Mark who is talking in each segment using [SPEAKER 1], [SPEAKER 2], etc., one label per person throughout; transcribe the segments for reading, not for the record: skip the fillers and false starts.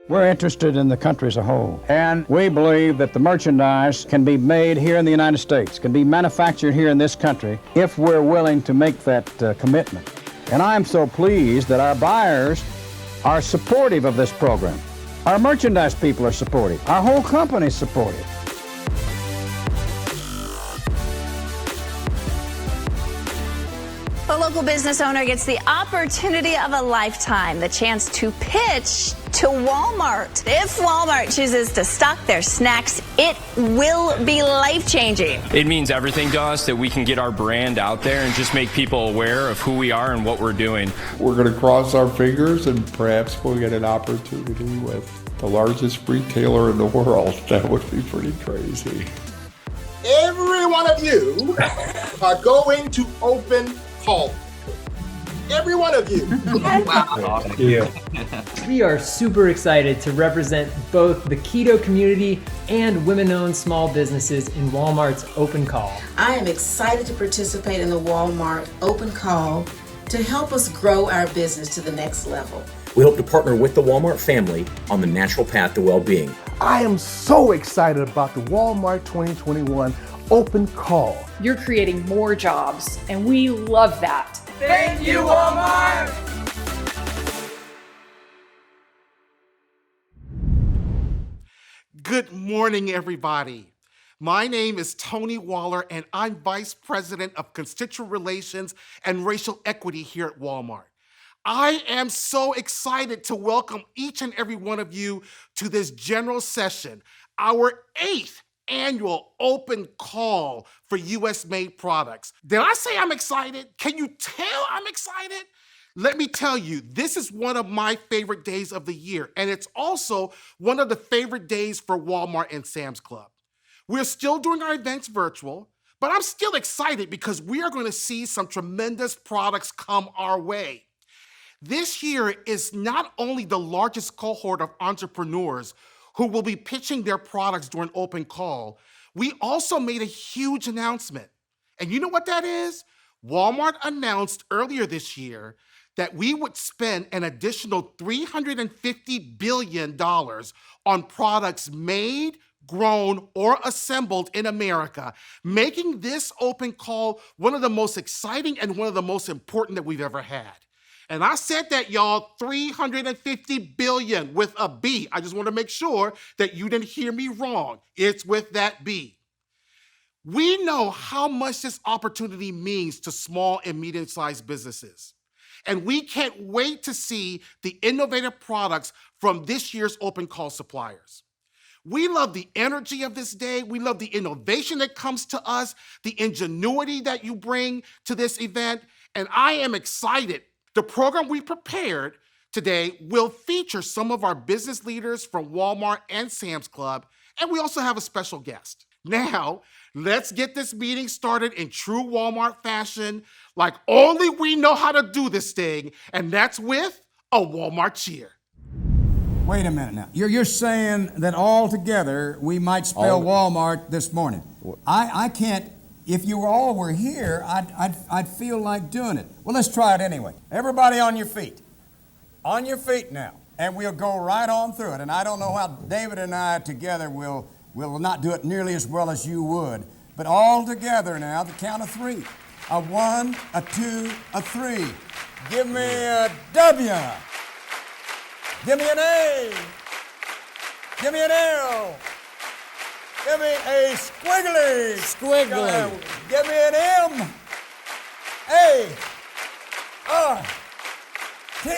[SPEAKER 1] We're interested in the country as a whole, and we believe that the merchandise can be made here in the United States, can be manufactured here in this country, if we're willing to make that commitment. And I'm so pleased that our buyers are supportive of this program. Our merchandise people are supportive. Our whole company is supportive.
[SPEAKER 2] A local business owner gets the opportunity of a lifetime, the chance to pitch to Walmart. If Walmart chooses to stock their snacks, it will be life-changing.
[SPEAKER 3] It means everything to us that we can get our brand out there and just make people aware of who we are and what we're doing.
[SPEAKER 4] We're going to cross our fingers and perhaps we'll get an opportunity with the largest retailer in the world. That would be pretty crazy.
[SPEAKER 5] Every one of you are going to open call. Every one of you.
[SPEAKER 6] Wow. Yeah. We are super excited to represent both the keto community and women-owned small businesses in Walmart's Open Call.
[SPEAKER 7] I am excited to participate in the Walmart Open Call to help us grow our business to the next level.
[SPEAKER 8] We hope to partner with the Walmart family on the natural path to well-being.
[SPEAKER 9] I am so excited about the Walmart 2021 Open Call.
[SPEAKER 10] You're creating more jobs, and we love that.
[SPEAKER 11] Thank you, Walmart!
[SPEAKER 5] Good morning, everybody. My name is Tony Waller, and I'm Vice President of Constituent Relations and Racial Equity here at Walmart. I am so excited to welcome each and every one of you to this general session, our 8th annual open call for U.S.-made products. Did I say I'm excited? Can you tell I'm excited? Let me tell you, this is one of my favorite days of the year, and it's also one of the favorite days for Walmart and Sam's Club. We're still doing our events virtual, but I'm still excited because we are going to see some tremendous products come our way. This year is not only the largest cohort of entrepreneurs who will be pitching their products during open call, we also made a huge announcement. And you know what that is? Walmart announced earlier this year that we would spend an additional $350 billion on products made, grown, or assembled in America, making this open call one of the most exciting and one of the most important that we've ever had. And I said that, y'all, $350 billion with a B. I just want to make sure that you didn't hear me wrong. It's with that B. We know how much this opportunity means to small and medium-sized businesses. And we can't wait to see the innovative products from this year's open call suppliers. We love the energy of this day. We love the innovation that comes to us, the ingenuity that you bring to this event. And I am excited. The program we prepared today will feature some of our business leaders from Walmart and Sam's Club, and we also have a special guest. Now, let's get this meeting started in true Walmart fashion, like only we know how to do this thing, and that's with a Walmart cheer.
[SPEAKER 1] Wait a minute now. You're saying that all together we might spell Walmart this morning. I can't. If you all were here, I'd feel like doing it. Well, let's try it anyway. Everybody on your feet. On your feet now. And we'll go right on through it. And I don't know how David and I together will not do it nearly as well as you would. But all together now, the count of 3. A 1, a 2, a 3. Give me a W. Give me an A. Give me an L. Give me a squiggly. Squiggly. Give me an M. A. R. T.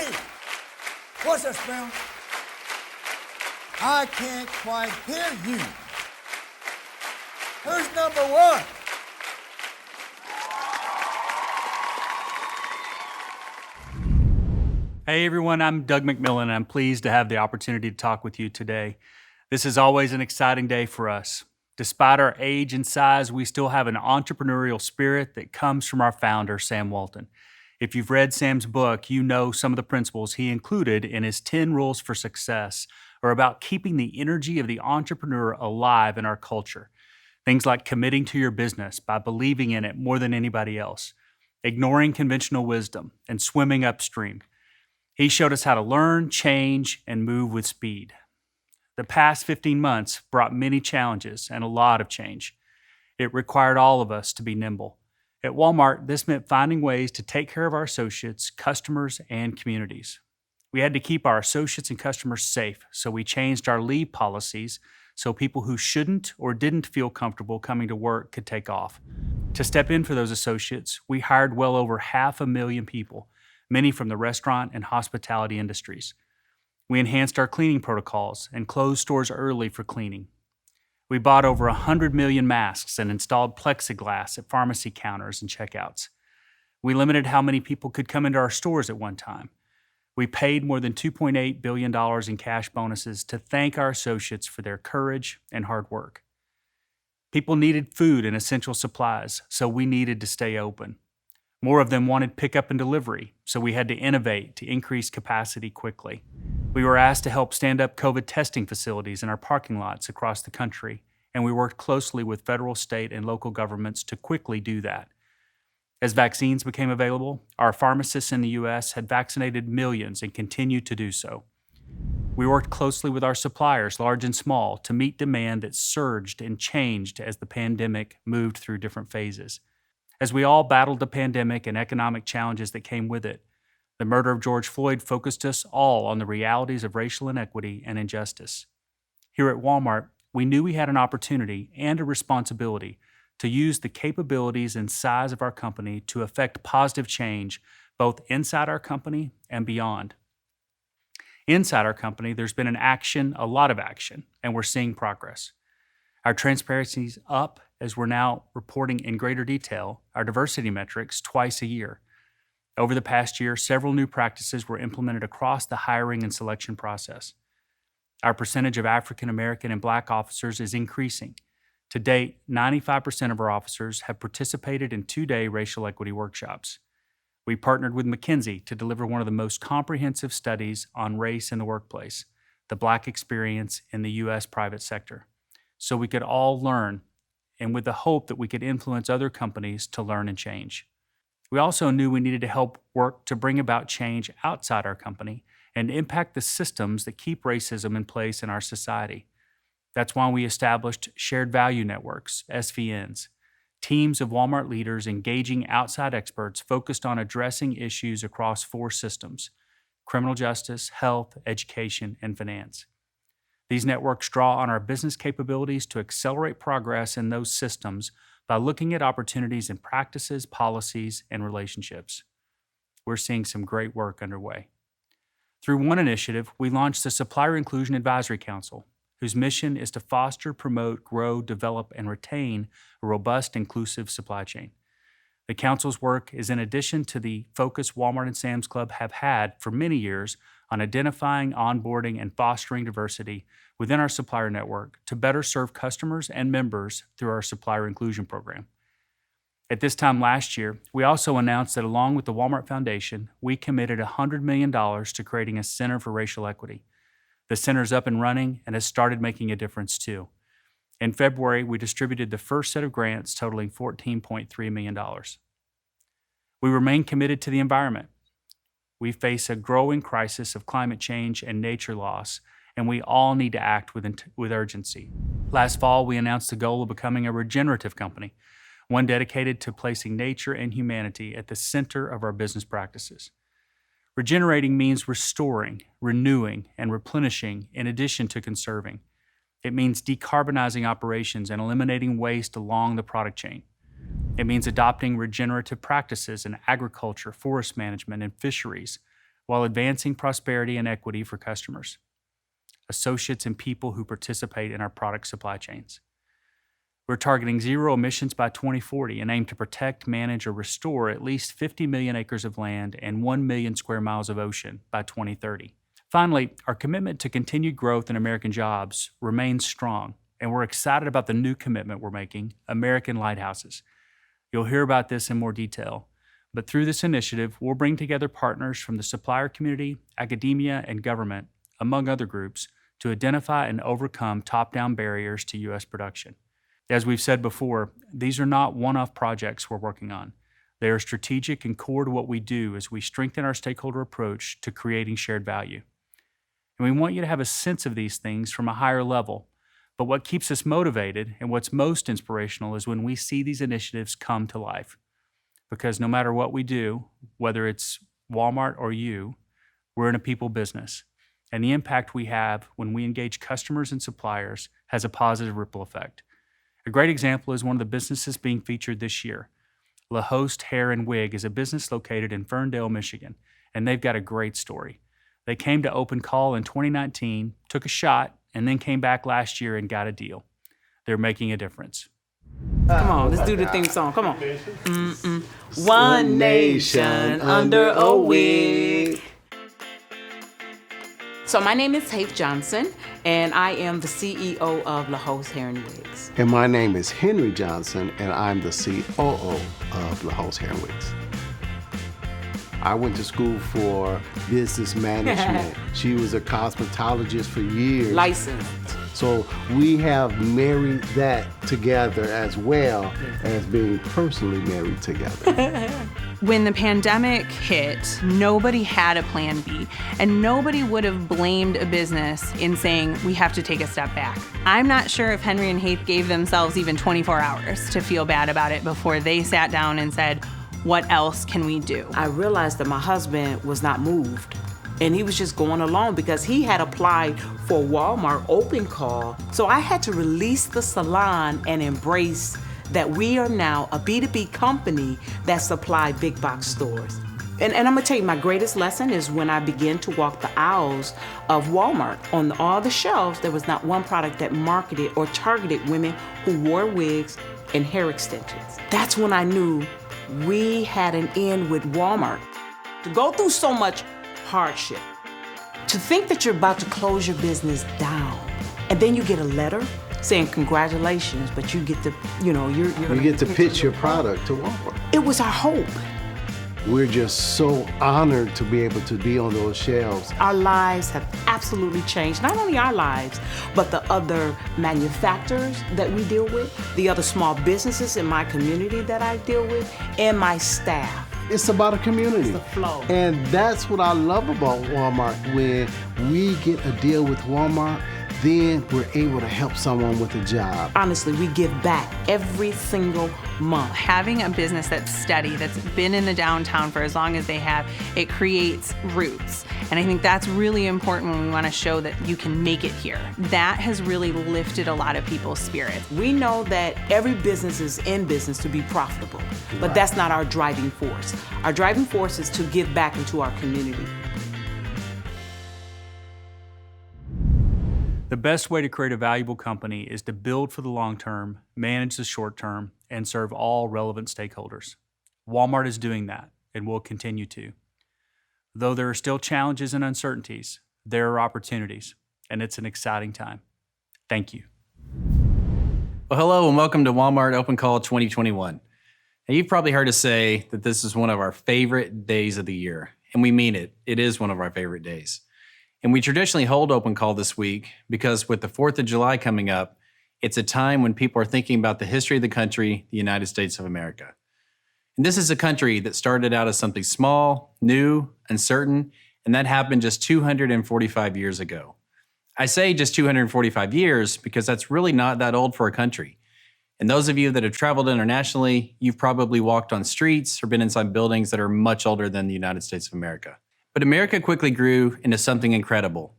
[SPEAKER 1] What's that spell? I can't quite hear you. Who's number 1?
[SPEAKER 12] Hey everyone, I'm Doug McMillan and I'm pleased to have the opportunity to talk with you today. This is always an exciting day for us. Despite our age and size, we still have an entrepreneurial spirit that comes from our founder, Sam Walton. If you've read Sam's book, you know some of the principles he included in his 10 rules for success are about keeping the energy of the entrepreneur alive in our culture. Things like committing to your business by believing in it more than anybody else, ignoring conventional wisdom, and swimming upstream. He showed us how to learn, change, and move with speed. The past 15 months brought many challenges and a lot of change. It required all of us to be nimble. At Walmart, this meant finding ways to take care of our associates, customers, and communities. We had to keep our associates and customers safe, so we changed our leave policies so people who shouldn't or didn't feel comfortable coming to work could take off. To step in for those associates, we hired well over 500,000 people, many from the restaurant and hospitality industries. We enhanced our cleaning protocols and closed stores early for cleaning. We bought over 100 million masks and installed plexiglass at pharmacy counters and checkouts. We limited how many people could come into our stores at one time. We paid more than $2.8 billion in cash bonuses to thank our associates for their courage and hard work. People needed food and essential supplies, so we needed to stay open. More of them wanted pickup and delivery, so we had to innovate to increase capacity quickly. We were asked to help stand up COVID testing facilities in our parking lots across the country, and we worked closely with federal, state, and local governments to quickly do that. As vaccines became available, our pharmacists in the U.S. had vaccinated millions and continued to do so. We worked closely with our suppliers, large and small, to meet demand that surged and changed as the pandemic moved through different phases. As we all battled the pandemic and economic challenges that came with it, the murder of George Floyd focused us all on the realities of racial inequity and injustice. Here at Walmart, we knew we had an opportunity and a responsibility to use the capabilities and size of our company to affect positive change both inside our company and beyond. Inside our company, there's been a lot of action, and we're seeing progress. Our transparency is up as we're now reporting in greater detail our diversity metrics twice a year. Over the past year, several new practices were implemented across the hiring and selection process. Our percentage of African American and Black officers is increasing. To date, 95% of our officers have participated in 2-day racial equity workshops. We partnered with McKinsey to deliver one of the most comprehensive studies on race in the workplace, the Black experience in the U.S. private sector, so we could all learn, and with the hope that we could influence other companies to learn and change. We also knew we needed to help work to bring about change outside our company and impact the systems that keep racism in place in our society. That's why we established Shared Value Networks, SVNs, teams of Walmart leaders engaging outside experts focused on addressing issues across 4 systems: criminal justice, health, education, and finance. These networks draw on our business capabilities to accelerate progress in those systems by looking at opportunities in practices, policies, and relationships. We're seeing some great work underway. Through one initiative, we launched the Supplier Inclusion Advisory Council, whose mission is to foster, promote, grow, develop, and retain a robust, inclusive supply chain. The Council's work is in addition to the focus Walmart and Sam's Club have had for many years on identifying, onboarding, and fostering diversity within our supplier network to better serve customers and members through our Supplier Inclusion Program. At this time last year, we also announced that along with the Walmart Foundation, we committed $100 million to creating a Center for Racial Equity. The center's up and running and has started making a difference too. In February, we distributed the first set of grants totaling $14.3 million. We remain committed to the environment. We face a growing crisis of climate change and nature loss, and we all need to act with urgency. Last fall, we announced the goal of becoming a regenerative company, one dedicated to placing nature and humanity at the center of our business practices. Regenerating means restoring, renewing, and replenishing in addition to conserving. It means decarbonizing operations and eliminating waste along the product chain. It means adopting regenerative practices in agriculture, forest management, and fisheries while advancing prosperity and equity for customers, associates, and people who participate in our product supply chains. We're targeting zero emissions by 2040 and aim to protect, manage, or restore at least 50 million acres of land and 1 million square miles of ocean by 2030. Finally, our commitment to continued growth in American jobs remains strong, and we're excited about the new commitment we're making, American Lighthouses. You'll hear about this in more detail, but through this initiative, we'll bring together partners from the supplier community, academia, and government, among other groups, to identify and overcome top-down barriers to U.S. production. As we've said before, these are not one-off projects we're working on. They are strategic and core to what we do as we strengthen our stakeholder approach to creating shared value. And we want you to have a sense of these things from a higher level. But what keeps us motivated and what's most inspirational is when we see these initiatives come to life. Because no matter what we do, whether it's Walmart or you, we're in a people business. And the impact we have when we engage customers and suppliers has a positive ripple effect. A great example is one of the businesses being featured this year. La Hoste Hair and Wig is a business located in Ferndale, Michigan, and they've got a great story. They came to Open Call in 2019, took a shot, and then came back last year and got a deal. They're making a difference.
[SPEAKER 13] Come on, let's do the theme song. Come on. One nation under a wig. So my name is Tafe Johnson, and I am the CEO of La Hoste Hair and Wigs.
[SPEAKER 14] And my name is Henry Johnson, and I'm the COO of La Hoste Hair and Wigs. I went to school for business management. She was a cosmetologist for years.
[SPEAKER 13] Licensed.
[SPEAKER 14] So we have married that together as well as being personally married together.
[SPEAKER 15] When the pandemic hit, nobody had a plan B, and nobody would have blamed a business in saying, we have to take a step back. I'm not sure if Henry and Haith gave themselves even 24 hours to feel bad about it before they sat down and said, what else can we do?
[SPEAKER 13] I realized that my husband was not moved, and he was just going along because he had applied for Walmart Open Call. So I had to release the salon and embrace that we are now a B2B company that supply big box stores. And I'm gonna tell you, my greatest lesson is when I began to walk the aisles of Walmart. On all the shelves, there was not one product that marketed or targeted women who wore wigs and hair extensions. That's when I knew we had an end with Walmart. To go through so much hardship, to think that you're about to close your business down, and then you get a letter saying congratulations, but you get to, you
[SPEAKER 14] get to pitch your product to Walmart.
[SPEAKER 13] It was our hope.
[SPEAKER 14] We're just so honored to be able to be on those shelves.
[SPEAKER 13] Our lives have absolutely changed. Not only our lives, but the other manufacturers that we deal with, the other small businesses in my community that I deal with, and my staff.
[SPEAKER 14] It's about a community.
[SPEAKER 13] It's the flow.
[SPEAKER 14] And that's what I love about Walmart. When we get a deal with Walmart, then we're able to help someone with a job.
[SPEAKER 13] Honestly, we give back every single month.
[SPEAKER 15] Having a business that's steady, that's been in the downtown for as long as they have, it creates roots. And I think that's really important when we want to show that you can make it here. That has really lifted a lot of people's spirits.
[SPEAKER 13] We know that every business is in business to be profitable, but that's not our driving force. Our driving force is to give back into our community.
[SPEAKER 12] The best way to create a valuable company is to build for the long term, manage the short term, and serve all relevant stakeholders. Walmart is doing that and will continue to. Though there are still challenges and uncertainties, there are opportunities, and it's an exciting time. Thank you.
[SPEAKER 16] Well, hello and welcome to Walmart Open Call 2021. Now, you've probably heard us say that this is one of our favorite days of the year, and we mean it. It is one of our favorite days. And we traditionally hold Open Call this week because with the 4th of July coming up, it's a time when people are thinking about the history of the country, the United States of America. And this is a country that started out as something small, new, uncertain, and that happened just 245 years ago. I say just 245 years because that's really not that old for a country. And those of you that have traveled internationally, you've probably walked on streets or been inside buildings that are much older than the United States of America. But America quickly grew into something incredible.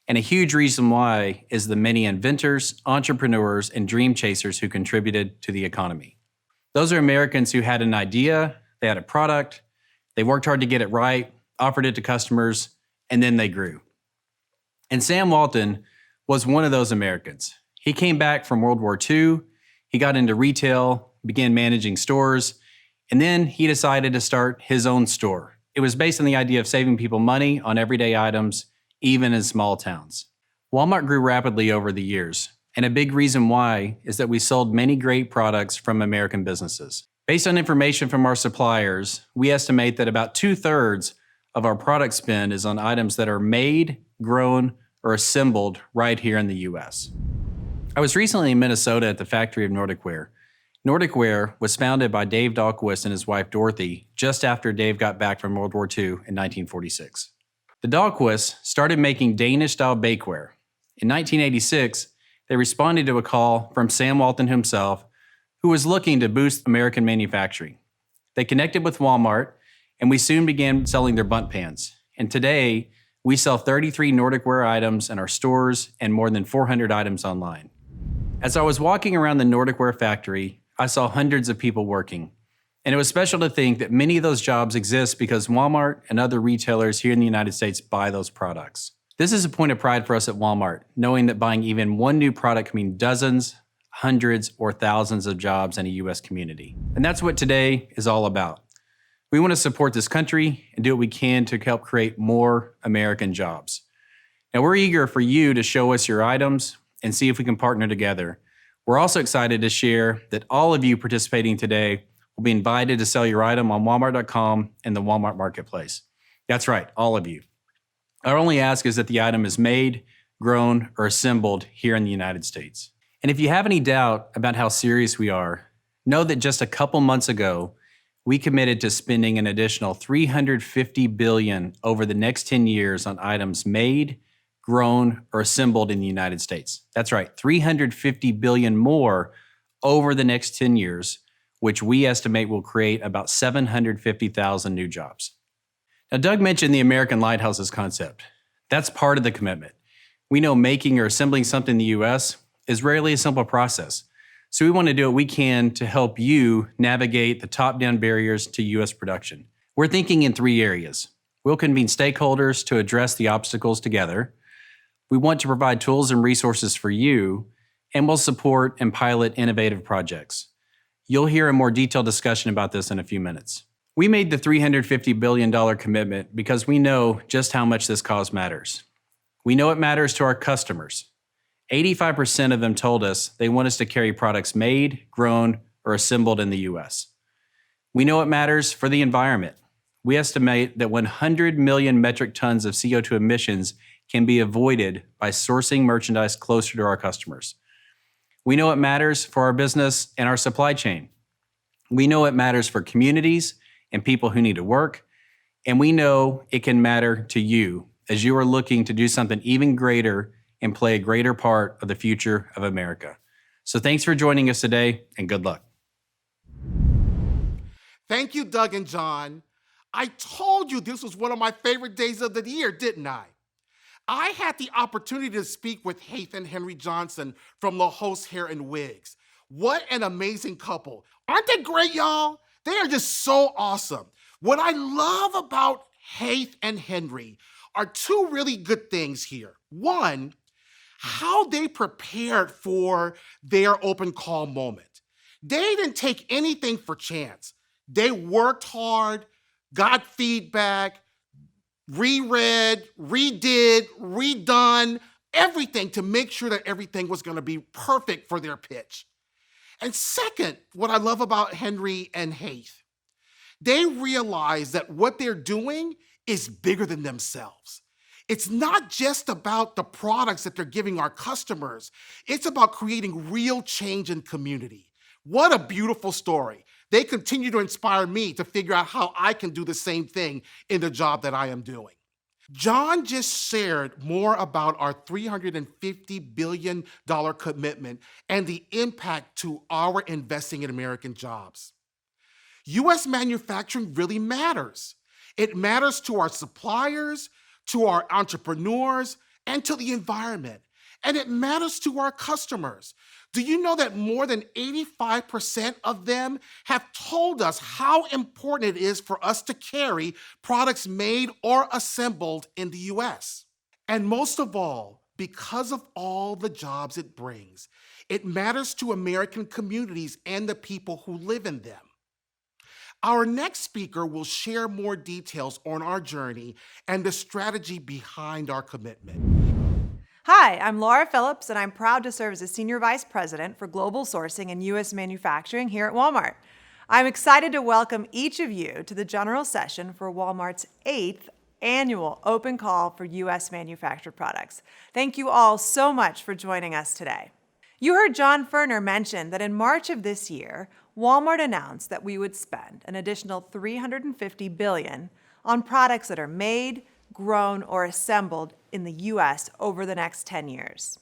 [SPEAKER 16] And a huge reason why is the many inventors, entrepreneurs, and dream chasers who contributed to the economy. Those are Americans who had an idea, they had a product, they worked hard to get it right, offered it to customers, and then they grew. And Sam Walton was one of those Americans. He came back from World War II, he got into retail, began managing stores, and then he decided to start his own store. It was based on the idea of saving people money on everyday items, even in small towns. Walmart grew rapidly over the years, and a big reason why is that we sold many great products from American businesses. Based on information from our suppliers, we estimate that about 2/3 of our product spend is on items that are made, grown, or assembled right here in the US. I was recently in Minnesota at the factory of Nordic Wear, Nordic Wear was founded by Dave Dahlquist and his wife Dorothy just after Dave got back from World War II in 1946. The Dahlquists started making Danish-style bakeware. In 1986, they responded to a call from Sam Walton himself, who was looking to boost American manufacturing. They connected with Walmart, and we soon began selling their bunt pans. And today, we sell 33 Nordic Wear items in our stores and more than 400 items online. As I was walking around the Nordic Wear factory, I saw hundreds of people working. And it was special to think that many of those jobs exist because Walmart and other retailers here in the United States buy those products. This is a point of pride for us at Walmart, knowing that buying even one new product can mean dozens, hundreds, or thousands of jobs in a U.S. community. And that's what today is all about. We want to support this country and do what we can to help create more American jobs. Now, we're eager for you to show us your items and see if we can partner together. We're also excited to share that all of you participating today will be invited to sell your item on Walmart.com and the Walmart Marketplace. That's right, all of you. Our only ask is that the item is made, grown, or assembled here in the United States. And if you have any doubt about how serious we are, know that just a couple months ago, we committed to spending an additional $350 billion over the next 10 years on items made, grown, or assembled in the United States. That's right, $350 billion more over the next 10 years, which we estimate will create about 750,000 new jobs. Now, Doug mentioned the American Lighthouses concept. That's part of the commitment. We know making or assembling something in the U.S. is rarely a simple process. So we want to do what we can to help you navigate the top-down barriers to U.S. production. We're thinking in 3 areas. We'll convene stakeholders to address the obstacles together. We want to provide tools and resources for you, and we'll support and pilot innovative projects. You'll hear a more detailed discussion about this in a few minutes. We made the $350 billion commitment because we know just how much this cause matters. We know it matters to our customers. 85% of them told us they want us to carry products made, grown, or assembled in the U.S. We know it matters for the environment. We estimate that 100 million metric tons of CO2 emissions can be avoided by sourcing merchandise closer to our customers. We know it matters for our business and our supply chain. We know it matters for communities and people who need to work, and we know it can matter to you as you are looking to do something even greater and play a greater part of the future of America. So thanks for joining us today, and good luck.
[SPEAKER 5] Thank you, Doug and John. I told you this was one of my favorite days of the year, didn't I? I had the opportunity to speak with Heath and Henry Johnson from La Hose Hair and Wigs. What an amazing couple. Aren't they great, y'all? They are just so awesome. What I love about Heath and Henry are two really good things here. One, how they prepared for their open call moment. They didn't take anything for chance. They worked hard, got feedback, reread, redid, redone, everything to make sure that everything was going to be perfect for their pitch. And second, what I love about Henry and Heath, they realize that what they're doing is bigger than themselves. It's not just about the products that they're giving our customers. It's about creating real change in community. What a beautiful story. They continue to inspire me to figure out how I can do the same thing in the job that I am doing. John just shared more about our $350 billion commitment and the impact to our investing in American jobs. U.S. manufacturing really matters. It matters to our suppliers, to our entrepreneurs, and to the environment. And it matters to our customers. Do you know that more than 85% of them have told us how important it is for us to carry products made or assembled in the US? And most of all, because of all the jobs it brings, it matters to American communities and the people who live in them. Our next speaker will share more details on our journey and the strategy behind our commitment.
[SPEAKER 17] Hi, I'm Laura Phillips, and I'm proud to serve as a Senior Vice President for Global Sourcing and U.S. Manufacturing here at Walmart. I'm excited to welcome each of you to the general session for Walmart's 8th annual open call for U.S. manufactured products. Thank you all so much for joining us today. You heard John Furner mention that in March of this year, Walmart announced that we would spend an additional $350 billion on products that are made, grown, or assembled in the U.S. over the next 10 years.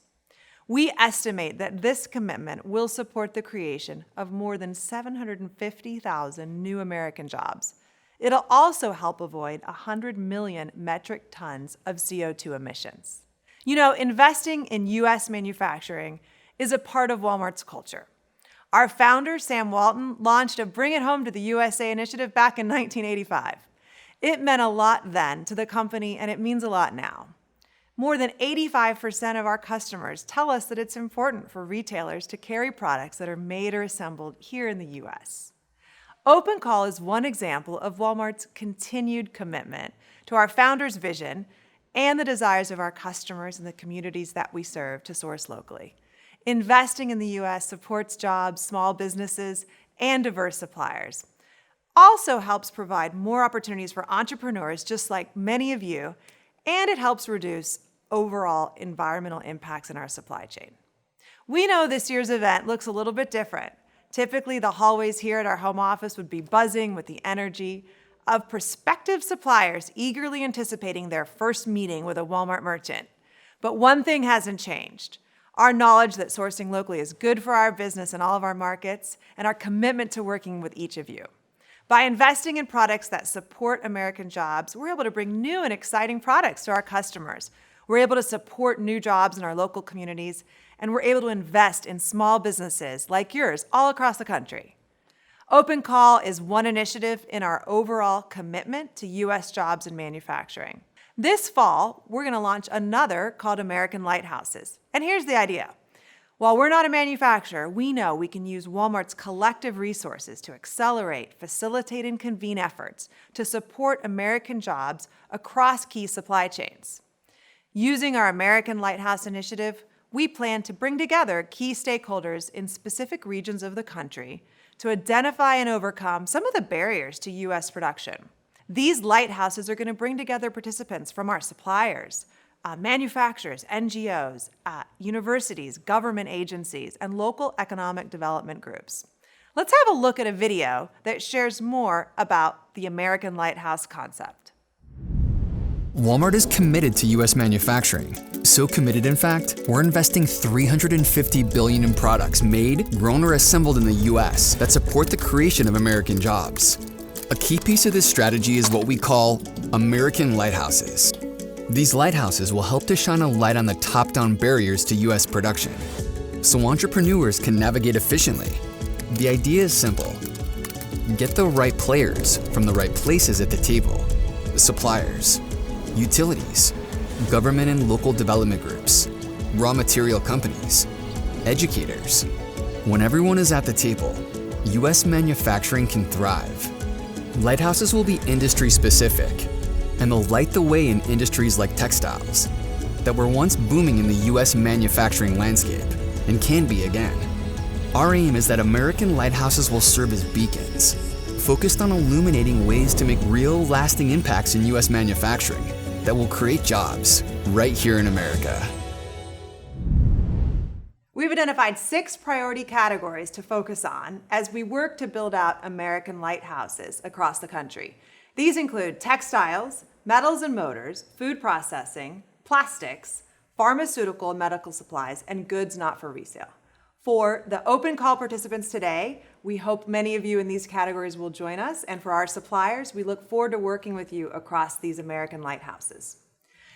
[SPEAKER 17] We estimate that this commitment will support the creation of more than 750,000 new American jobs. It'll also help avoid 100 million metric tons of CO2 emissions. You know, investing in U.S. manufacturing is a part of Walmart's culture. Our founder, Sam Walton, launched a Bring It Home to the USA initiative back in 1985. It meant a lot then to the company, and it means a lot now. More than 85% of our customers tell us that it's important for retailers to carry products that are made or assembled here in the U.S. Open Call is one example of Walmart's continued commitment to our founder's vision and the desires of our customers and the communities that we serve to source locally. Investing in the U.S. supports jobs, small businesses, and diverse suppliers. Also helps provide more opportunities for entrepreneurs just like many of you, and it helps reduce overall environmental impacts in our supply chain. We know this year's event looks a little bit different. Typically, the hallways here at our home office would be buzzing with the energy of prospective suppliers eagerly anticipating their first meeting with a Walmart merchant. But one thing hasn't changed: our knowledge that sourcing locally is good for our business and all of our markets, and our commitment to working with each of you. By investing in products that support American jobs, we're able to bring new and exciting products to our customers. We're able to support new jobs in our local communities, and we're able to invest in small businesses like yours all across the country. Open Call is one initiative in our overall commitment to U.S. jobs and manufacturing. This fall, we're going to launch another called American Lighthouses. And here's the idea. While we're not a manufacturer, we know we can use Walmart's collective resources to accelerate, facilitate, and convene efforts to support American jobs across key supply chains. Using our American Lighthouse initiative, we plan to bring together key stakeholders in specific regions of the country to identify and overcome some of the barriers to U.S. production. These lighthouses are going to bring together participants from our suppliers, manufacturers, NGOs, universities, government agencies, and local economic development groups. Let's have a look at a video that shares more about the American Lighthouse concept.
[SPEAKER 18] Walmart is committed to U.S. manufacturing. So committed, in fact, we're investing $350 billion in products made, grown, or assembled in the U.S. that support the creation of American jobs. A key piece of this strategy is what we call American Lighthouses. These lighthouses will help to shine a light on the top-down barriers to U.S. production, so entrepreneurs can navigate efficiently. The idea is simple. Get the right players from the right places at the table: suppliers, utilities, government and local development groups, raw material companies, educators. When everyone is at the table, U.S. manufacturing can thrive. Lighthouses will be industry-specific, and they'll light the way in industries like textiles that were once booming in the U.S. manufacturing landscape and can be again. Our aim is that American lighthouses will serve as beacons, focused on illuminating ways to make real, lasting impacts in U.S. manufacturing that will create jobs right here in America.
[SPEAKER 17] We've identified 6 priority categories to focus on as we work to build out American lighthouses across the country. These include textiles, metals and motors, food processing, plastics, pharmaceutical and medical supplies, and goods not for resale. For the Open Call participants today, we hope many of you in these categories will join us, and for our suppliers, we look forward to working with you across these American lighthouses.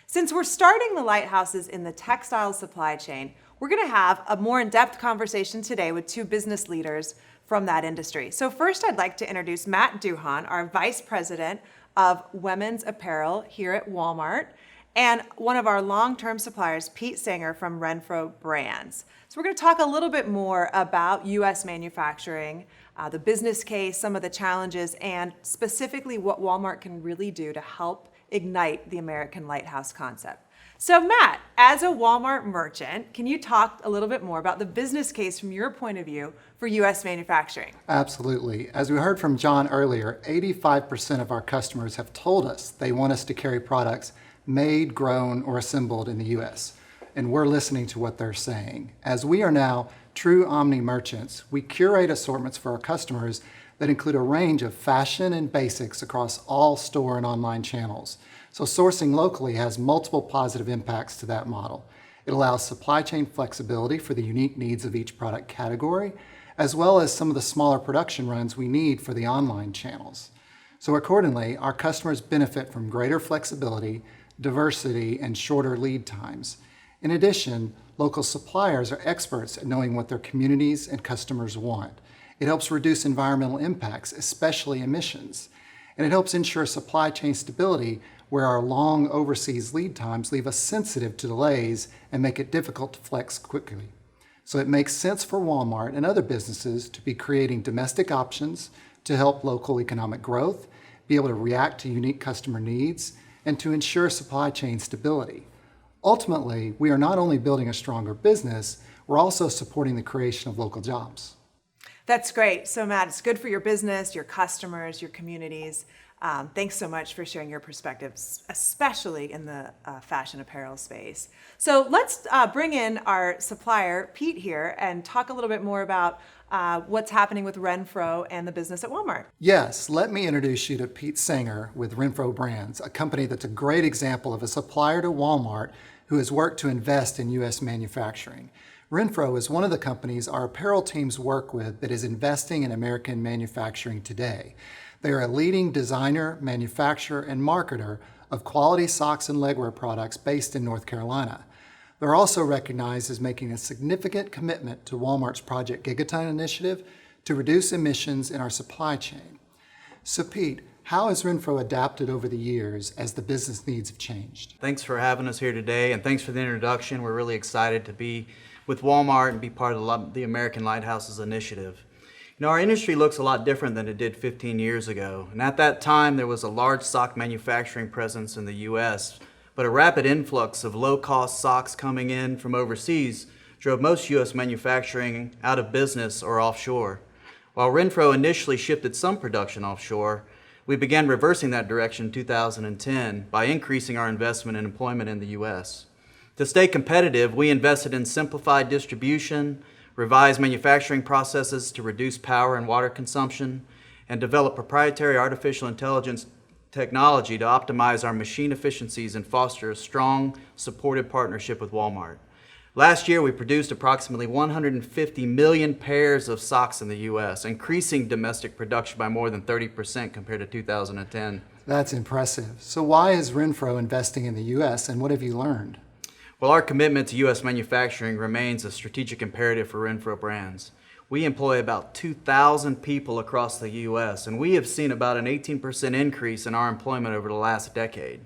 [SPEAKER 17] Since we're starting the lighthouses in the textile supply chain, we're going to have a more in-depth conversation today with 2 business leaders from that industry. So first, I'd like to introduce Matt Duhon, our Vice President of Women's Apparel here at Walmart, and one of our long-term suppliers, Pete Singer from Renfro Brands. So we're going to talk a little bit more about U.S. manufacturing, the business case, some of the challenges, and specifically what Walmart can really do to help ignite the American Lighthouse concept. So Matt, as a Walmart merchant, can you talk a little bit more about the business case from your point of view for U.S. manufacturing?
[SPEAKER 19] Absolutely. As we heard from John earlier, 85% of our customers have told us they want us to carry products made, grown, or assembled in the U.S. and we're listening to what they're saying. As we are now true omni merchants, we curate assortments for our customers that include a range of fashion and basics across all store and online channels. So sourcing locally has multiple positive impacts to that model. It allows supply chain flexibility for the unique needs of each product category, as well as some of the smaller production runs we need for the online channels. So accordingly, our customers benefit from greater flexibility, diversity, and shorter lead times. In addition, local suppliers are experts at knowing what their communities and customers want. It helps reduce environmental impacts, especially emissions. And it helps ensure supply chain stability where our long overseas lead times leave us sensitive to delays and make it difficult to flex quickly. So it makes sense for Walmart and other businesses to be creating domestic options to help local economic growth, be able to react to unique customer needs, and to ensure supply chain stability. Ultimately, we are not only building a stronger business, we're also supporting the creation of local jobs.
[SPEAKER 17] That's great. So Matt, it's good for your business, your customers, your communities. Thanks so much for sharing your perspectives, especially in the fashion apparel space. So let's bring in our supplier, Pete, here and talk a little bit more about what's happening with Renfro and the business at Walmart.
[SPEAKER 19] Yes, let me introduce you to Pete Sanger with Renfro Brands, a company that's a great example of a supplier to Walmart who has worked to invest in U.S. manufacturing. Renfro is one of the companies our apparel teams work with that is investing in American manufacturing today. They are a leading designer, manufacturer, and marketer of quality socks and legwear products based in North Carolina. They're also recognized as making a significant commitment to Walmart's Project Gigaton initiative to reduce emissions in our supply chain. So Pete, how has Renfro adapted over the years as the business needs have changed?
[SPEAKER 20] Thanks for having us here today, and thanks for the introduction. We're really excited to be with Walmart and be part of the American Lighthouses initiative. You know, our industry looks a lot different than it did 15 years ago. And at that time, there was a large sock manufacturing presence in the U.S., but a rapid influx of low-cost socks coming in from overseas drove most U.S. manufacturing out of business or offshore. While Renfro initially shifted some production offshore, we began reversing that direction in 2010 by increasing our investment and employment in the U.S. To stay competitive, we invested in simplified distribution, revised manufacturing processes to reduce power and water consumption, and develop proprietary artificial intelligence technology to optimize our machine efficiencies and foster a strong, supported partnership with Walmart. Last year, we produced approximately 150 million pairs of socks in the U.S., increasing domestic production by more than 30% compared to 2010.
[SPEAKER 19] That's impressive. So why is Renfro investing in the U.S., and what have you learned?
[SPEAKER 20] Well, our commitment to U.S. manufacturing remains a strategic imperative for Renfro Brands. We employ about 2,000 people across the U.S., and we have seen about an 18% increase in our employment over the last decade.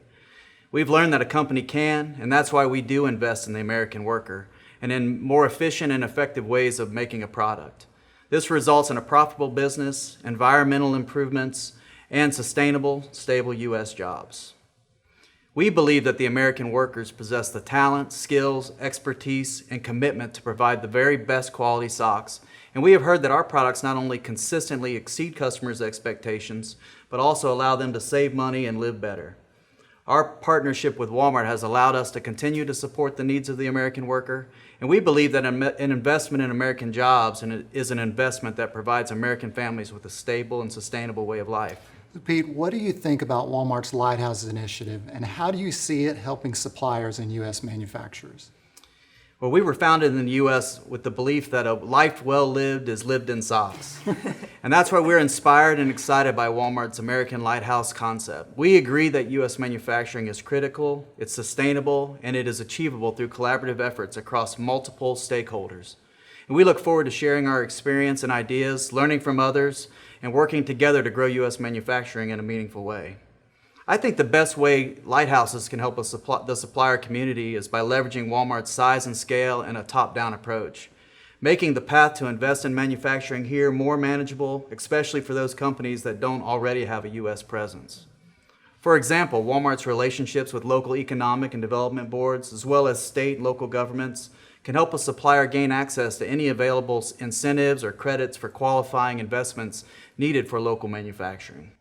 [SPEAKER 20] We've learned that a company can, and that's why we do invest in the American worker and in more efficient and effective ways of making a product. This results in a profitable business, environmental improvements, and sustainable, stable U.S. jobs. We believe that the American workers possess the talent, skills, expertise, and commitment to provide the very best quality socks, and we have heard that our products not only consistently exceed customers' expectations, but also allow them to save money and live better. Our partnership with Walmart has allowed us to continue to support the needs of the American worker, and we believe that an investment in American jobs is an investment that provides American families with a stable and sustainable way of life.
[SPEAKER 19] Pete, what do you think about Walmart's Lighthouses initiative, and how do you see it helping suppliers and U.S. manufacturers?
[SPEAKER 20] Well, we were founded in the U.S. with the belief that a life well lived is lived in socks. And that's why we're inspired and excited by Walmart's American Lighthouse concept. We agree that U.S. manufacturing is critical, it's sustainable, and it is achievable through collaborative efforts across multiple stakeholders. And we look forward to sharing our experience and ideas, learning from others, and working together to grow U.S. manufacturing in a meaningful way. I think the best way Lighthouses can help us the supplier community is by leveraging Walmart's size and scale and a top-down approach, making the path to invest in manufacturing here more manageable, especially for those companies that don't already have a U.S. presence. For example, Walmart's relationships with local economic and development boards, as well as state and local governments, can help a supplier gain access to any available incentives or credits for qualifying investments needed for local manufacturing.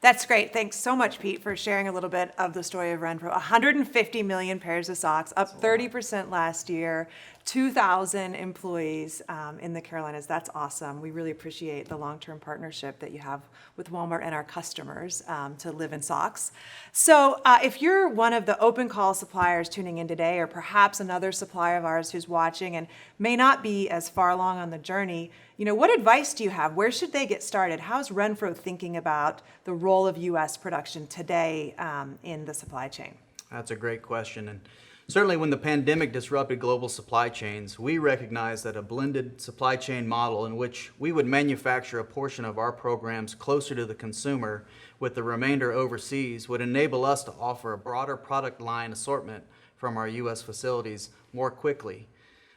[SPEAKER 17] That's great. Thanks so much, Pete, for sharing a little bit of the story of Renfro. 150 million pairs of socks, up 30% last year, 2,000 employees in the Carolinas. That's awesome. We really appreciate the long-term partnership that you have with Walmart and our customers to live in socks. So if you're one of the open call suppliers tuning in today, or perhaps another supplier of ours who's watching and may not be as far along on the journey, what advice do you have? Where should they get started? How's Renfro thinking about the role of U.S. production today in the supply chain?
[SPEAKER 20] That's a great question. And certainly when the pandemic disrupted global supply chains, we recognized that a blended supply chain model in which we would manufacture a portion of our programs closer to the consumer with the remainder overseas would enable us to offer a broader product line assortment from our U.S. facilities more quickly.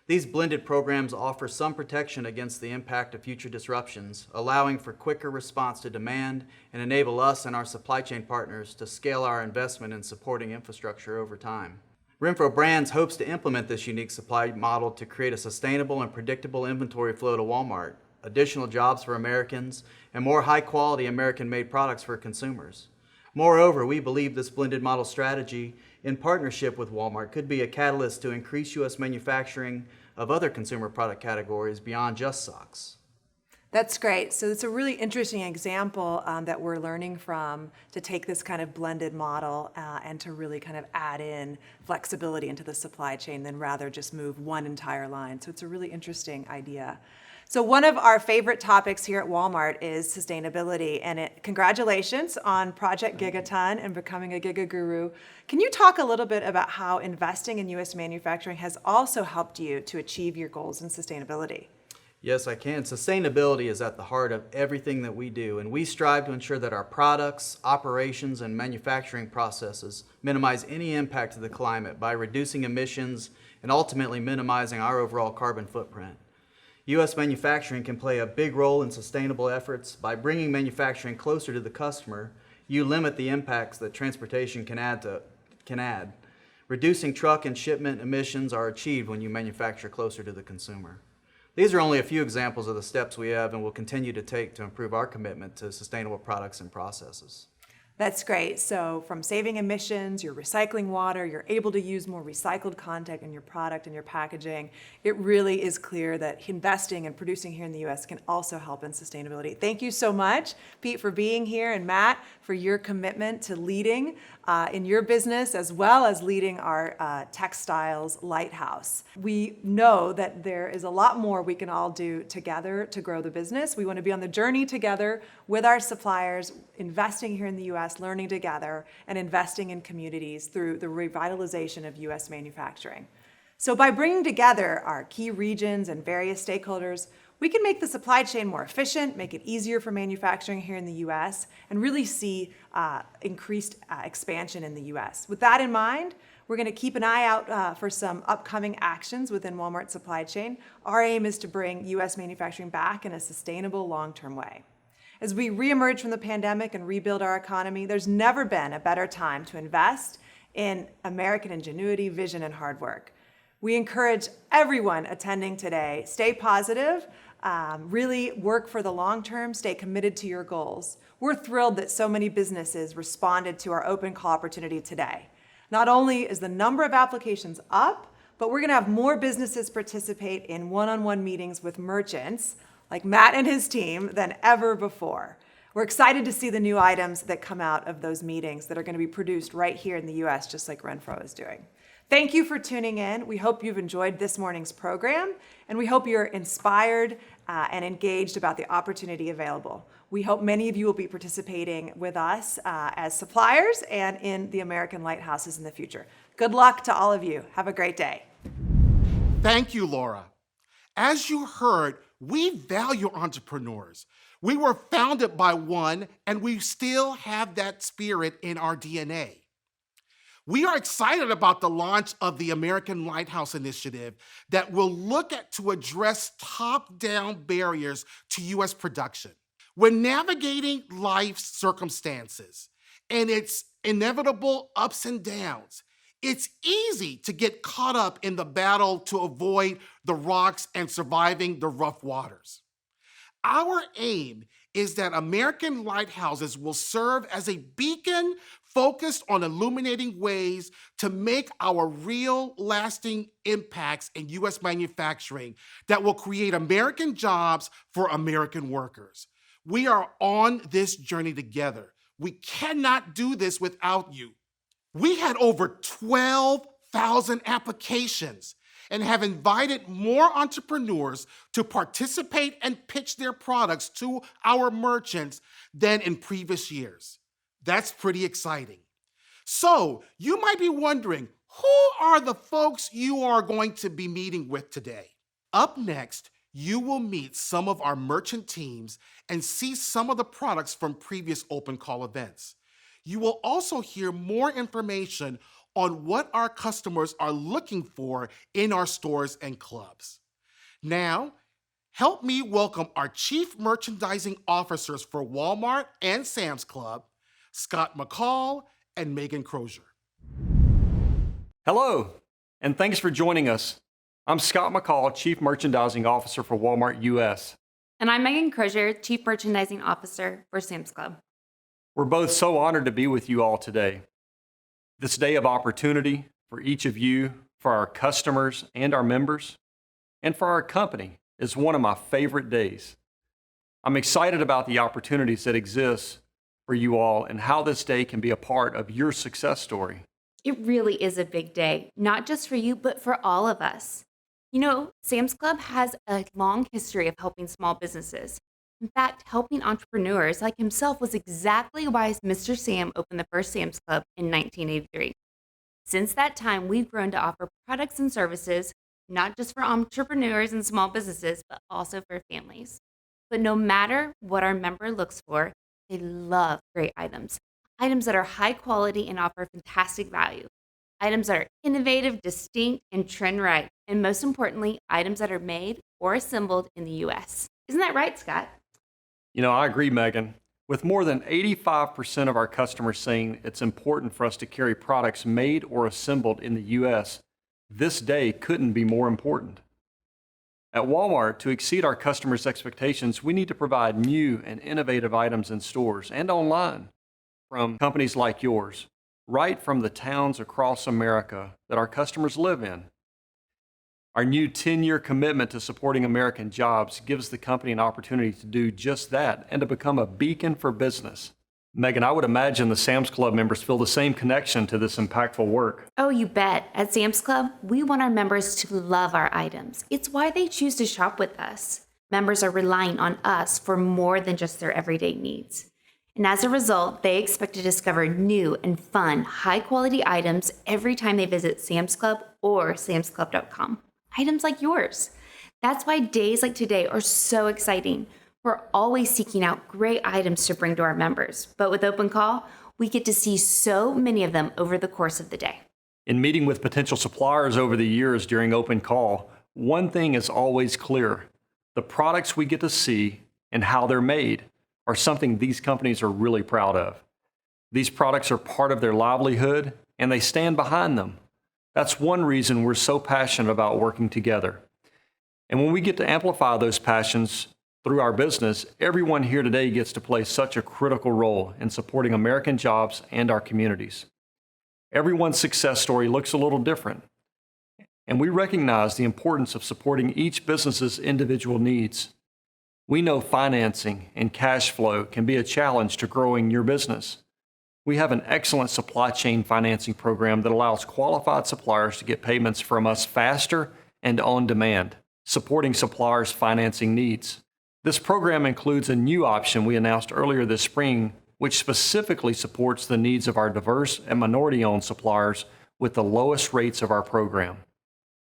[SPEAKER 20] These blended programs offer some protection against the impact of future disruptions, allowing for quicker response to demand and enable us and our supply chain partners to scale our investment in supporting infrastructure over time. Renfro Brands hopes to implement this unique supply model to create a sustainable and predictable inventory flow to Walmart, additional jobs for Americans, and more high-quality American-made products for consumers. Moreover, we believe this blended model strategy in partnership with Walmart could be a catalyst to increase U.S. manufacturing of other consumer product categories beyond just socks.
[SPEAKER 17] That's great. So it's a really interesting example that we're learning from to take this kind of blended model and to really kind of add in flexibility into the supply chain than rather just move one entire line. So it's a really interesting idea. So one of our favorite topics here at Walmart is sustainability, and congratulations on Project Gigaton and becoming a Giga Guru. Can you talk a little bit about how investing in U.S. manufacturing has also helped you to achieve your goals in sustainability?
[SPEAKER 20] Yes, I can. Sustainability is at the heart of everything that we do, and we strive to ensure that our products, operations, and manufacturing processes minimize any impact to the climate by reducing emissions and ultimately minimizing our overall carbon footprint. U.S. manufacturing can play a big role in sustainable efforts. By bringing manufacturing closer to the customer, you limit the impacts that transportation can add. Reducing truck and shipment emissions are achieved when you manufacture closer to the consumer. These are only a few examples of the steps we have and will continue to take to improve our commitment to sustainable products and processes.
[SPEAKER 17] That's great. So from saving emissions, you're recycling water, you're able to use more recycled content in your product and your packaging. It really is clear that investing and producing here in the U.S. can also help in sustainability. Thank you so much, Pete, for being here, and Matt, for your commitment to leading in your business as well as leading our textiles lighthouse. We know that there is a lot more we can all do together to grow the business. We want to be on the journey together with our suppliers, investing here in the U.S., learning together, and investing in communities through the revitalization of U.S. manufacturing. So by bringing together our key regions and various stakeholders, we can make the supply chain more efficient, make it easier for manufacturing here in the U.S., and really see increased expansion in the U.S. With that in mind, we're going to keep an eye out for some upcoming actions within Walmart's supply chain. Our aim is to bring U.S. manufacturing back in a sustainable, long-term way. As we reemerge from the pandemic and rebuild our economy, there's never been a better time to invest in American ingenuity, vision, and hard work. We encourage everyone attending today, stay positive, really work for the long term, stay committed to your goals. We're thrilled that so many businesses responded to our open call opportunity today. Not only is the number of applications up, but we're gonna have more businesses participate in one-on-one meetings with merchants like Matt and his team than ever before. We're excited to see the new items that come out of those meetings that are gonna be produced right here in the US, just like Renfro is doing. Thank you for tuning in. We hope you've enjoyed this morning's program, and we hope you're inspired and engaged about the opportunity available. We hope many of you will be participating with us as suppliers and in the American Lighthouses in the future. Good luck to all of you. Have a great day.
[SPEAKER 5] Thank you, Laura. As you heard, we value entrepreneurs. We were founded by one, and we still have that spirit in our DNA. We are excited about the launch of the American Lighthouse Initiative that will look at to address top-down barriers to U.S. production. When navigating life's circumstances and its inevitable ups and downs, it's easy to get caught up in the battle to avoid the rocks and surviving the rough waters. Our aim is that American lighthouses will serve as a beacon focused on illuminating ways to make our real lasting impacts in U.S. manufacturing that will create American jobs for American workers. We are on this journey together. We cannot do this without you. We had over 12,000 applications and have invited more entrepreneurs to participate and pitch their products to our merchants than in previous years. That's pretty exciting. So you might be wondering, who are the folks you are going to be meeting with today? Up next, you will meet some of our merchant teams and see some of the products from previous open call events. You will also hear more information on what our customers are looking for in our stores and clubs. Now, help me welcome our Chief Merchandising Officers for Walmart and Sam's Club, Scott McCall and Megan Crozier.
[SPEAKER 21] Hello, and thanks for joining us. I'm Scott McCall, Chief Merchandising Officer for Walmart US.
[SPEAKER 22] And I'm Megan Crozier, Chief Merchandising Officer for Sam's Club.
[SPEAKER 21] We're both so honored to be with you all today. This day of opportunity for each of you, for our customers and our members, and for our company is one of my favorite days. I'm excited about the opportunities that exist for you all and how this day can be a part of your success story.
[SPEAKER 22] It really is a big day, not just for you, but for all of us. You know, Sam's Club has a long history of helping small businesses. In fact, helping entrepreneurs like himself was exactly why Mr. Sam opened the first Sam's Club in 1983. Since that time, we've grown to offer products and services, not just for entrepreneurs and small businesses, but also for families. But no matter what our member looks for, they love great items. Items that are high quality and offer fantastic value. Items that are innovative, distinct, and trend right. And most importantly, items that are made or assembled in the U.S. Isn't that right, Scott?
[SPEAKER 21] You know, I agree, Megan. With more than 85% of our customers saying it's important for us to carry products made or assembled in the U.S., this day couldn't be more important. At Walmart, to exceed our customers' expectations, we need to provide new and innovative items in stores and online from companies like yours, right from the towns across America that our customers live in. Our new 10-year commitment to supporting American jobs gives the company an opportunity to do just that and to become a beacon for business. Megan, I would imagine the Sam's Club members feel the same connection to this impactful work.
[SPEAKER 22] Oh, you bet. At Sam's Club, we want our members to love our items. It's why they choose to shop with us. Members are relying on us for more than just their everyday needs. And as a result, they expect to discover new and fun, high-quality items every time they visit Sam's Club or samsclub.com. Items like yours. That's why days like today are so exciting. We're always seeking out great items to bring to our members. But with Open Call, we get to see so many of them over the course of the day.
[SPEAKER 21] In meeting with potential suppliers over the years during Open Call, one thing is always clear. The products we get to see and how they're made are something these companies are really proud of. These products are part of their livelihood, and they stand behind them. That's one reason we're so passionate about working together. And when we get to amplify those passions through our business, everyone here today gets to play such a critical role in supporting American jobs and our communities. Everyone's success story looks a little different, and we recognize the importance of supporting each business's individual needs. We know financing and cash flow can be a challenge to growing your business. We have an excellent supply chain financing program that allows qualified suppliers to get payments from us faster and on demand, supporting suppliers' financing needs. This program includes a new option we announced earlier this spring, which specifically supports the needs of our diverse and minority-owned suppliers with the lowest rates of our program.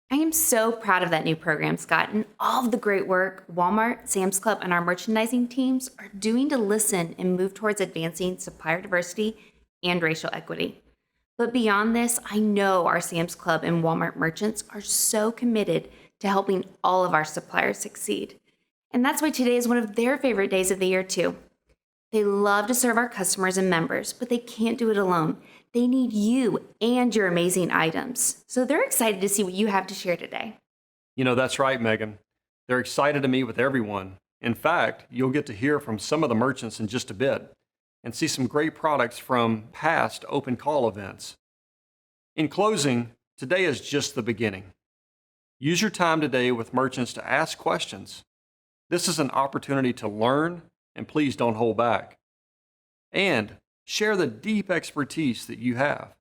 [SPEAKER 22] I am so proud of that new program, Scott, and all of the great work Walmart, Sam's Club, and our merchandising teams are doing to listen and move towards advancing supplier diversity and racial equity. But beyond this, I know our Sam's Club and Walmart merchants are so committed to helping all of our suppliers succeed. And that's why today is one of their favorite days of the year, too. They love to serve our customers and members, but they can't do it alone. They need you and your amazing items. So they're excited to see what you have to share today.
[SPEAKER 21] You know, that's right, Megan. They're excited to meet with everyone, In fact, you'll get to hear from some of the merchants in just a bit and see some great products from past open call events. In closing, today is just the beginning. Use your time today with merchants to ask questions. This is an opportunity to learn, and please don't hold back. And share the deep expertise that you have.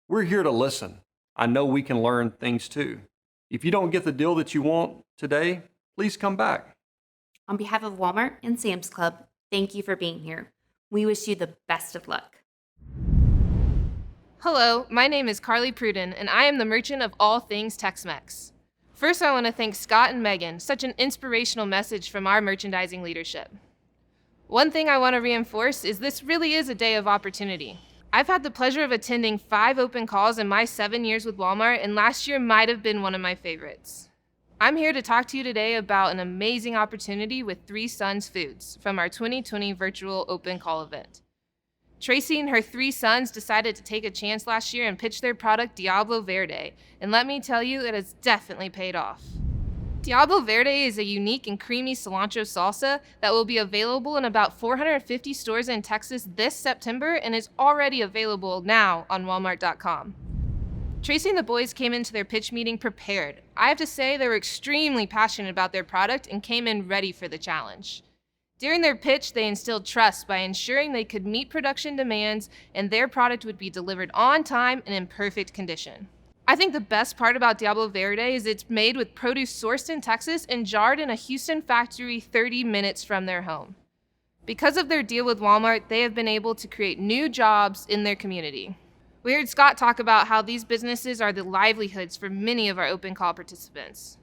[SPEAKER 21] We're here to listen. I know we can learn things too. If you don't get the deal that you want today, please come back.
[SPEAKER 22] On behalf of Walmart and Sam's Club, thank you for being here. We wish you the best of luck.
[SPEAKER 2] Hello, my name is Carlee Pruden, and I am the merchant of all things Tex-Mex. First, I want to thank Scott and Megan, such an inspirational message from our merchandising leadership. One thing I want to reinforce is this really is a day of opportunity. I've had the pleasure of attending 5 open calls in my 7 years with Walmart, and last year might have been one of my favorites. I'm here to talk to you today about an amazing opportunity with 3 Sons Foods from our 2020 virtual open call event. Tracy and her 3 sons decided to take a chance last year and pitch their product Diablo Verde, and let me tell you, it has definitely paid off. Diablo Verde is a unique and creamy cilantro salsa that will be available in about 450 stores in Texas this September and is already available now on Walmart.com. Tracy and the boys came into their pitch meeting prepared. I have to say they were extremely passionate about their product and came in ready for the challenge. During their pitch, they instilled trust by ensuring they could meet production demands and their product would be delivered on time and in perfect condition. I think the best part about Diablo Verde is it's made with produce sourced in Texas and jarred in a Houston factory 30 minutes from their home. Because of their deal with Walmart, they have been able to create new jobs in their community. We heard Scott talk about how these businesses are the livelihoods for many of our open call participants.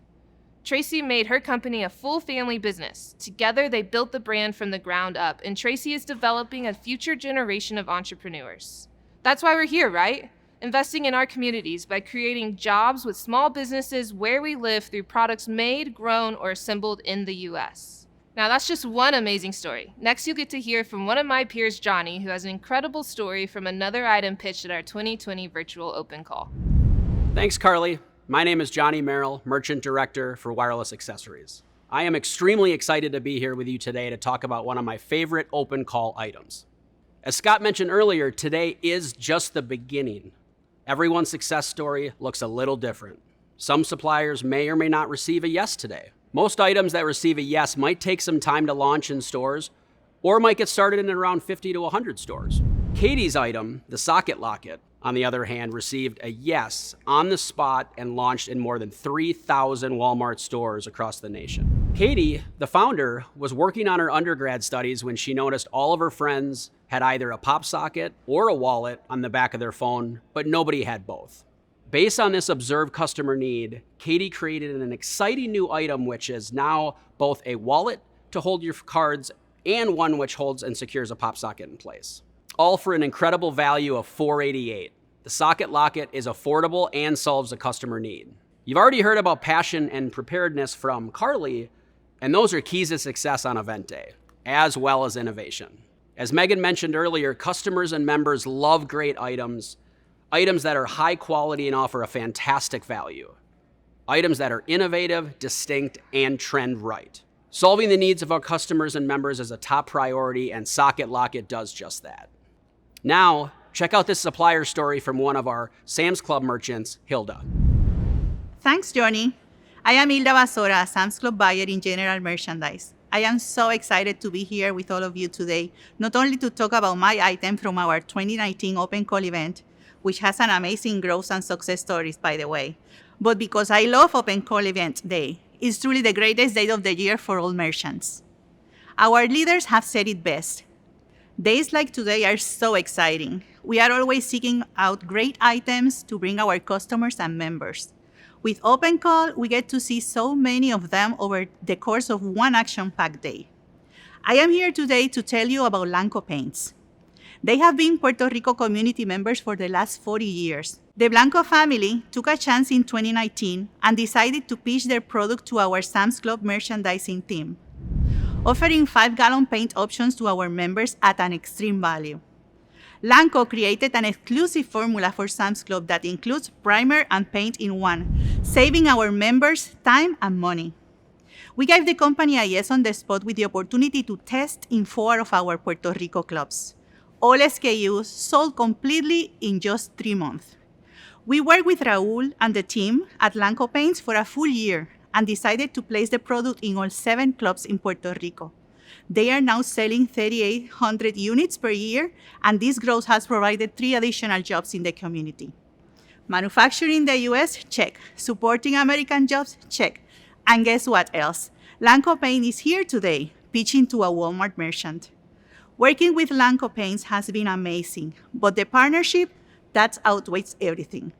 [SPEAKER 2] Tracy made her company a full family business. Together, they built the brand from the ground up, and Tracy is developing a future generation of entrepreneurs. That's why we're here, right? Investing in our communities by creating jobs with small businesses where we live through products made, grown, or assembled in the U.S. Now, that's just one amazing story. Next, you'll get to hear from one of my peers, Johnny, who has an incredible story from another item pitched at our 2020 virtual open call.
[SPEAKER 3] Thanks, Carlee. My name is Johnny Merrill, Merchant Director for Wireless Accessories. I am extremely excited to be here with you today to talk about one of my favorite open call items. As Scott mentioned earlier, today is just the beginning. Everyone's success story looks a little different. Some suppliers may or may not receive a yes today. Most items that receive a yes might take some time to launch in stores or might get started in around 50 to 100 stores. Katie's item, the socket locket, on the other hand, received a yes on the spot and launched in more than 3,000 Walmart stores across the nation. Katie, the founder, was working on her undergrad studies when she noticed all of her friends had either a pop socket or a wallet on the back of their phone, but nobody had both. Based on this observed customer need, Katie created an exciting new item which is now both a wallet to hold your cards and one which holds and secures a pop socket in place. All for an incredible value of $4.88. The socket locket is affordable and solves a customer need. You've already heard about passion and preparedness from Carlee, and those are keys to success on event day, as well as innovation. As Megan mentioned earlier, customers and members love great items that are high quality and offer a fantastic value. Items that are innovative, distinct, and trend right. Solving the needs of our customers and members is a top priority, and Socket Locket does just that. Now, check out this supplier story from one of our Sam's Club merchants, Hilda.
[SPEAKER 23] Thanks, Johnny. I am Hilda Basora, Sam's Club buyer in General Merchandise. I am so excited to be here with all of you today, not only to talk about my item from our 2019 Open Call event, which has an amazing growth and success stories, by the way, but because I love Open Call Event Day. It's truly the greatest day of the year for all merchants. Our leaders have said it best. Days like today are so exciting. We are always seeking out great items to bring our customers and members. With Open Call, we get to see so many of them over the course of one action-packed day. I am here today to tell you about Blanco Paints. They have been Puerto Rico community members for the last 40 years. The Blanco family took a chance in 2019 and decided to pitch their product to our Sam's Club merchandising team, offering 5-gallon paint options to our members at an extreme value. Blanco created an exclusive formula for Sam's Club that includes primer and paint in one, saving our members time and money. We gave the company a yes on the spot with the opportunity to test in 4 of our Puerto Rico clubs. All SKUs sold completely in just 3 months. We worked with Raul and the team at Lanco Paints for a full year and decided to place the product in all 7 clubs in Puerto Rico. They are now selling 3,800 units per year, and this growth has provided 3 additional jobs in the community. Manufacturing in the US, check. Supporting American jobs, check. And guess what else? Lanco Paint is here today, pitching to a Walmart merchant. Working with Lanco Paints has been amazing, but the partnership, that outweighs everything.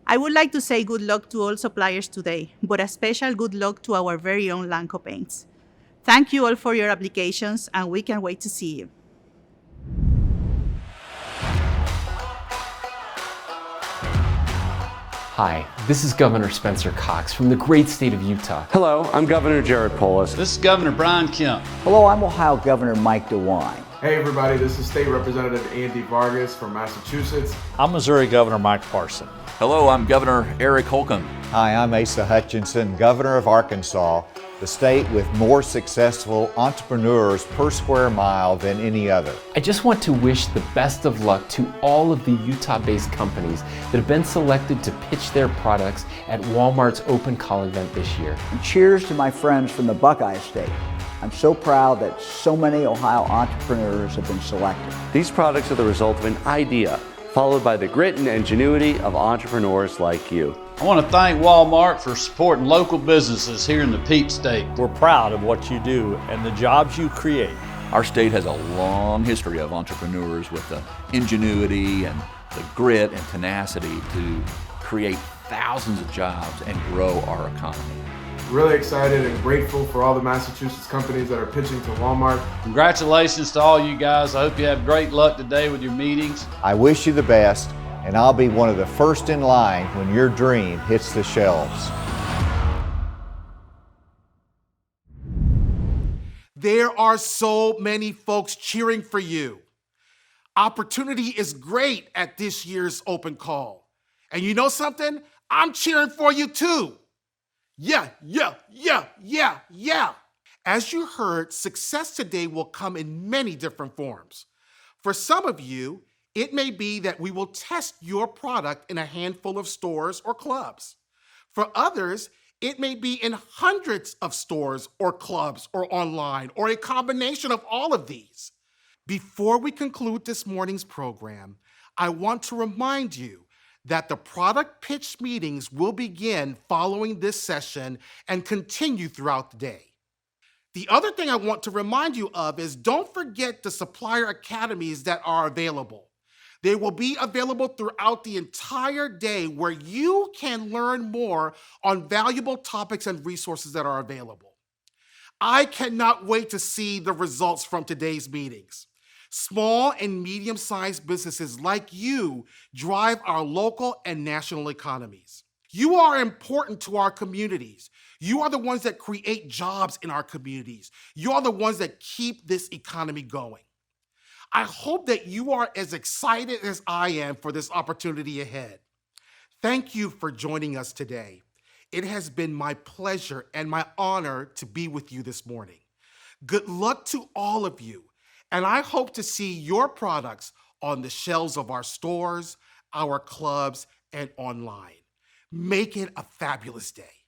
[SPEAKER 23] I would like to say good luck to all suppliers today, but a special good luck to our very own Lanco Paints. Thank you all for your applications, and we can't wait to see you.
[SPEAKER 4] Hi, this is Governor Spencer Cox from the great state of Utah.
[SPEAKER 6] Hello, I'm Governor Jared Polis.
[SPEAKER 7] This is Governor Brian Kemp.
[SPEAKER 24] Hello, I'm Ohio Governor Mike DeWine.
[SPEAKER 25] Hey everybody, this is State Representative Andy Vargas from Massachusetts.
[SPEAKER 26] I'm Missouri Governor Mike Parson.
[SPEAKER 27] Hello, I'm Governor Eric Holcomb.
[SPEAKER 28] Hi, I'm Asa Hutchinson, Governor of Arkansas, the state with more successful entrepreneurs per square mile than any other.
[SPEAKER 4] I just want to wish the best of luck to all of the Utah-based companies that have been selected to pitch their products at Walmart's open call event this year.
[SPEAKER 24] And cheers to my friends from the Buckeye State. I'm so proud that so many Ohio entrepreneurs have been selected.
[SPEAKER 6] These products are the result of an idea, followed by the grit and ingenuity of entrepreneurs like you.
[SPEAKER 7] I want to thank Walmart for supporting local businesses here in the Peach State.
[SPEAKER 26] We're proud of what you do and the jobs you create.
[SPEAKER 27] Our state has a long history of entrepreneurs with the ingenuity and the grit and tenacity to create thousands of jobs and grow our economy.
[SPEAKER 25] Really excited and grateful for all the Massachusetts companies that are pitching to Walmart.
[SPEAKER 7] Congratulations to all you guys. I hope you have great luck today with your meetings.
[SPEAKER 28] I wish you the best, and I'll be one of the first in line when your dream hits the shelves.
[SPEAKER 5] There are so many folks cheering for you. Opportunity is great at this year's open call. And you know something? I'm cheering for you too. Yeah. As you heard, success today will come in many different forms. For some of you, it may be that we will test your product in a handful of stores or clubs. For others, it may be in hundreds of stores or clubs or online or a combination of all of these. Before we conclude this morning's program, I want to remind you that the product pitch meetings will begin following this session and continue throughout the day. The other thing I want to remind you of is don't forget the supplier academies that are available. They will be available throughout the entire day where you can learn more on valuable topics and resources that are available. I cannot wait to see the results from today's meetings. Small and medium-sized businesses like you drive our local and national economies. You are important to our communities. You are the ones that create jobs in our communities. You are the ones that keep this economy going. I hope that you are as excited as I am for this opportunity ahead. Thank you for joining us today. It has been my pleasure and my honor to be with you this morning. Good luck to all of you. And I hope to see your products on the shelves of our stores, our clubs, and online. Make it a fabulous day.